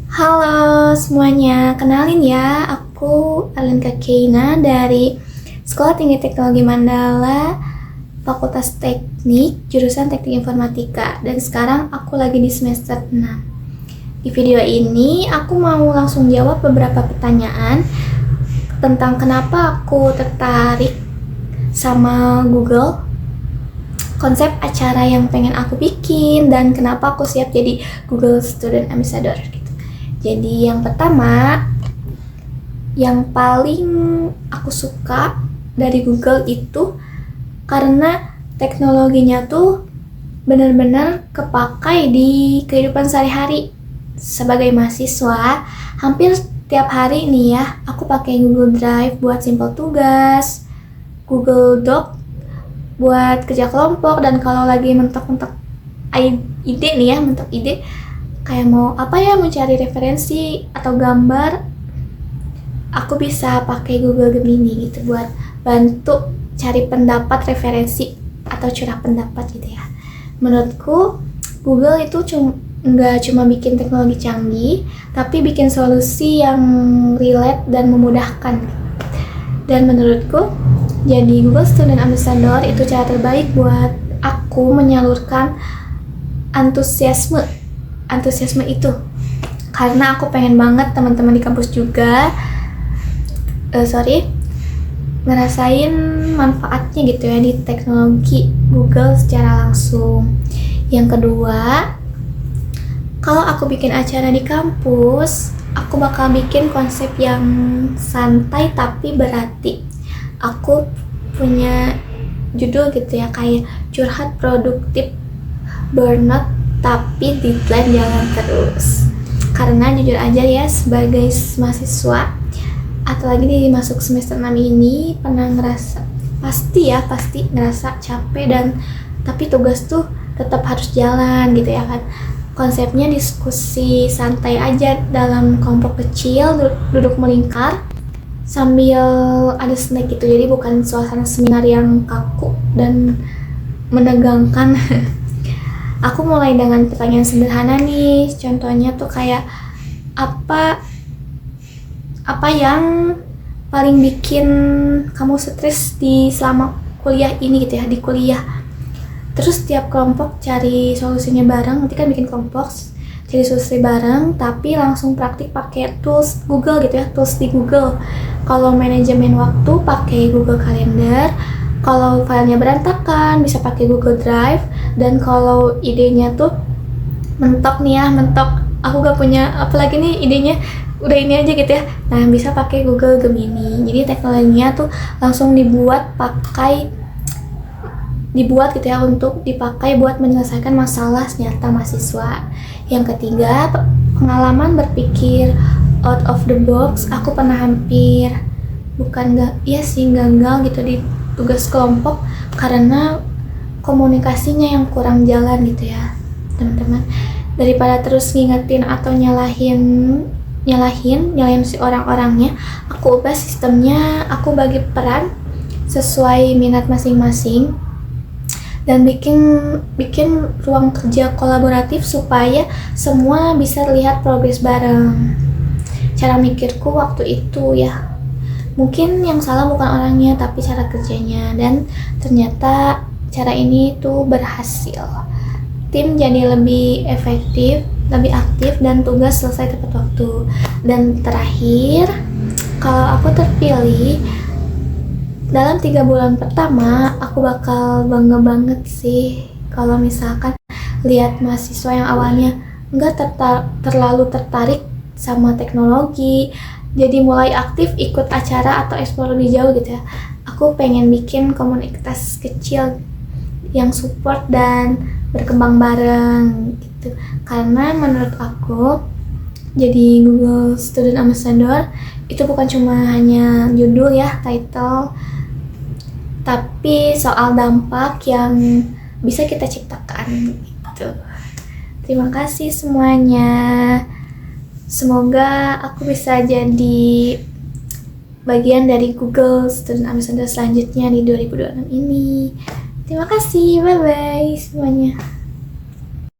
Halo semuanya, kenalin ya, aku Alinka Keina dari Sekolah Tinggi Teknologi Mandala, Fakultas Teknik, jurusan Teknik Informatika, dan sekarang aku lagi di semester 6. Di video ini, aku mau langsung jawab beberapa pertanyaan tentang kenapa aku tertarik sama Google, konsep acara yang pengen aku bikin, dan kenapa aku siap jadi Google Student Ambassador gitu. Jadi yang pertama, yang paling aku suka dari Google itu karena teknologinya tuh benar-benar kepakai di kehidupan sehari-hari. Sebagai mahasiswa, hampir tiap hari nih ya, aku pakai Google Drive buat simple tugas, Google Doc buat kerja kelompok, dan kalau lagi mentok-mentok ide nih ya, mentok ide kayak mau apa ya, mencari referensi atau gambar, aku bisa pakai Google Gemini gitu buat bantu cari pendapat, referensi atau curah pendapat gitu ya. Menurutku Google itu nggak cuma bikin teknologi canggih, tapi bikin solusi yang relate dan memudahkan. Dan menurutku jadi Google Student Ambassador itu cara terbaik buat aku menyalurkan antusiasme itu, karena aku pengen banget teman-teman di kampus juga ngerasain manfaatnya gitu ya di teknologi Google secara langsung. Yang kedua, kalau aku bikin acara di kampus, aku bakal bikin konsep yang santai tapi berarti. Aku punya judul gitu ya, kayak curhat produktif, burnout tapi deadline jalan terus. Karena jujur aja ya, sebagai mahasiswa atau lagi di masuk semester 6 ini pernah ngerasa pasti ngerasa capek, dan tapi tugas tuh tetap harus jalan gitu ya kan. Konsepnya diskusi santai aja dalam kelompok kecil, duduk melingkar sambil ada snack gitu. Jadi bukan suasana seminar yang kaku dan menegangkan. Aku mulai dengan pertanyaan sederhana nih. Contohnya tuh kayak apa yang paling bikin kamu stres di selama kuliah ini gitu ya, di kuliah. Terus tiap kelompok cari solusinya bareng. Nanti kan bikin kelompok cari solusi bareng, tapi langsung praktik pakai tools Google gitu ya, tools di Google. Kalau manajemen waktu pakai Google Calendar, kalau filenya berantakan bisa pakai Google Drive, dan kalau idenya tuh mentok, aku gak punya apalagi nih idenya, udah ini aja gitu ya, nah bisa pakai Google Gemini. Jadi teknologinya tuh langsung dibuat gitu ya, untuk dipakai buat menyelesaikan masalah nyata mahasiswa. Yang ketiga, pengalaman berpikir out of the box. Aku pernah hampir gagal gitu di tugas kelompok karena komunikasinya yang kurang jalan gitu ya teman-teman. Daripada terus ngingetin atau nyalahin si orang-orangnya, aku ubah sistemnya. Aku bagi peran sesuai minat masing-masing dan bikin ruang kerja kolaboratif supaya semua bisa lihat progres bareng. Cara mikirku waktu itu ya, mungkin yang salah bukan orangnya tapi cara kerjanya, dan ternyata cara ini tuh berhasil. Tim jadi lebih efektif, lebih aktif, dan tugas selesai tepat waktu. Dan terakhir, kalau aku terpilih dalam 3 bulan pertama, aku bakal bangga banget sih kalau misalkan lihat mahasiswa yang awalnya nggak terlalu tertarik sama teknologi jadi mulai aktif ikut acara atau explore lebih jauh gitu ya. Aku pengen bikin komunitas kecil yang support dan berkembang bareng gitu. Karena menurut aku jadi Google Student Ambassador itu bukan cuma hanya judul ya, title, tapi soal dampak yang bisa kita ciptakan gitu. Terima kasih semuanya. Semoga aku bisa jadi bagian dari Google Student Ambassador selanjutnya di 2026 ini. Terima kasih, bye-bye semuanya.